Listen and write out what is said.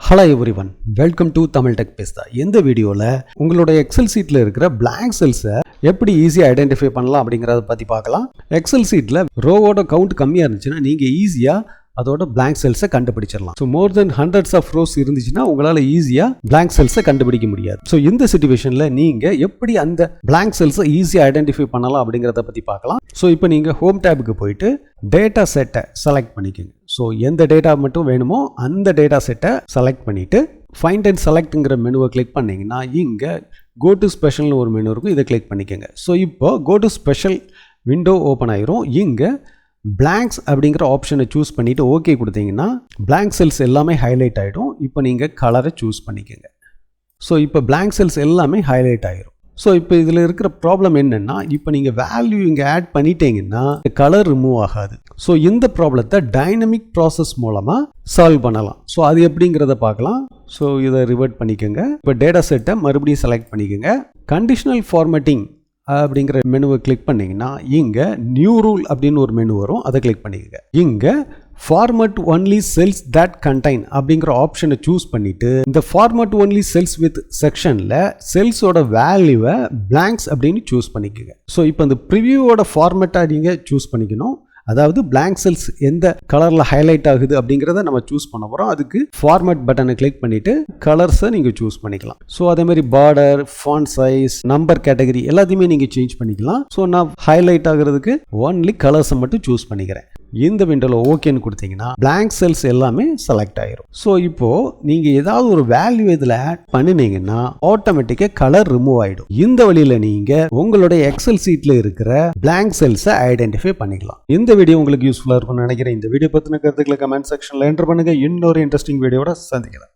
Hello everyone, welcome to Tamil tech பேஸ்தா. இந்த வீடியோவில் உங்களோட எக்ஸல் சீட்டில் இருக்கிற பிளாங்க் செல்ஸை எப்படி ஈஸியாக ஐடென்டிஃபை பண்ணலாம் அப்படிங்கிறத பற்றி பார்க்கலாம். எக்ஸல் சீட்டில் ரோவோட கவுண்ட் கம்மியாக இருந்துச்சுன்னா நீங்கள் ஈஸியாக அதோட பிளாங்க் செல்ஸை கண்டுபிடிச்சிடலாம். So more than hundreds of rows இருந்துச்சுன்னா உங்களால் ஈஸியாக பிளாங்க் செல்ஸை கண்டுபிடிக்க முடியாது. ஸோ இந்த சிச்சுவேஷனில் நீங்கள் எப்படி அந்த பிளாங்க் செல்ஸை ஈஸியாக ஐடென்டிஃபை பண்ணலாம் அப்படிங்கிறத பற்றி பார்க்கலாம். ஸோ இப்போ நீங்கள் ஹோம் டேபுக்கு போயிட்டு டேட்டா செட்டை செலக்ட் பண்ணிக்கோங்க. ஸோ எந்த டேட்டா மட்டும் வேணுமோ அந்த டேட்டா செட்டை செலக்ட் பண்ணிவிட்டு ஃபைண்ட் அண்ட் செலக்ட்ங்கிற மெனுவை கிளிக் பண்ணிங்கன்னா இங்கே கோ டு ஸ்பெஷல்னு ஒரு மெனு இருக்கும், இதை கிளிக் பண்ணிக்கோங்க. ஸோ இப்போ go to special window open ஆயிரும். இங்கே பிளாங்க்ஸ் அப்படிங்கிற ஆப்ஷனை சூஸ் பண்ணிவிட்டு ஓகே கொடுத்தீங்கன்னா பிளாங்க் செல்ஸ் எல்லாமே ஹைலைட் ஆகிடும். இப்போ நீங்கள் கலரை சூஸ் பண்ணிக்கோங்க. ஸோ இப்போ பிளாங்க் செல்ஸ் எல்லாமே ஹைலைட் ஆகிரும். ஸோ இப்போ இதில் இருக்கிற ப்ராப்ளம் என்னென்னா, இப்போ நீங்கள் வேல்யூ இங்கே ஆட் பண்ணிட்டீங்கன்னா கலர் ரிமூவ் ஆகாது. ஸோ இந்த ப்ராப்ளத்தை டைனமிக் ப்ராசஸ் மூலமாக சால்வ் பண்ணலாம். ஸோ அது எப்படிங்கிறத பார்க்கலாம். ஸோ இதை ரிவர்ட் பண்ணிக்கோங்க. இப்போ டேட்டா செட்டை மறுபடியும் செலக்ட் பண்ணிக்கோங்க. கண்டிஷனல் ஃபார்மேட்டிங் அப்படிங்கிற மெனுவை கிளிக் பண்ணிங்கன்னா இங்கே நியூ ரூல் அப்படின்னு ஒரு மெனு வரும், அதை கிளிக் பண்ணிக்கோங்க. இங்கே format only cells that contain அப்படிங்கிற ஆப்ஷனை சூஸ் பண்ணிவிட்டு இந்த ஃபார்மட் ஒன்லி செல்ஸ் வித் செக்ஷனில் செல்ஸோட வேல்யூவை பிளாங்க்ஸ் அப்படின்னு சூஸ் பண்ணிக்கோங்க. ஸோ இப்போ இந்த ப்ரிவியூவோட ஃபார்மேட்டாக நீங்கள் சூஸ் பண்ணிக்கணும். அதாவது பிளாங்க் செல்ஸ் எந்த கலரில் ஹைலைட் ஆகுது அப்படிங்கிறத நம்ம சூஸ் பண்ண போகிறோம். அதுக்கு ஃபார்மேட் பட்டனை கிளிக் பண்ணிவிட்டு கலர்ஸை நீங்கள் சூஸ் பண்ணிக்கலாம். ஸோ அதேமாதிரி border, font size, number category எல்லாத்தையுமே நீங்கள் சேஞ்ச் பண்ணிக்கலாம். ஸோ நான் ஹைலைட் ஆகிறதுக்கு ஒன்லி கலர்ஸை மட்டும் சூஸ் பண்ணிக்கிறேன். இந்த விண்டோவில் ஓகேன்னு கொடுத்தீங்கன்னா பிளாங்க் செல்ஸ் எல்லாமே செலக்ட் ஆகிரும். ஸோ இப்போது நீங்கள் ஏதாவது ஒரு வேல்யூ இதில் ஆட் பண்ணினீங்கன்னா ஆட்டோமேட்டிக்காக கலர் ரிமூவ் ஆகிடும். இந்த வழியில் நீங்கள் உங்களுடைய எக்ஸல் சீட்டில் இருக்கிற பிளாங்க் செல்ஸை ஐடென்டிஃபை பண்ணிக்கலாம். இந்த வீடியோ உங்களுக்கு யூஸ்ஃபுல்லாக இருக்கும்னு நினைக்கிறேன். இந்த வீடியோ பற்றின கருத்துக்களை கமெண்ட் செக்ஷனில் என்டர் பண்ணுங்கள். இன்னொரு இன்ட்ரெஸ்டிங் வீடியோட சந்திக்கலாம்.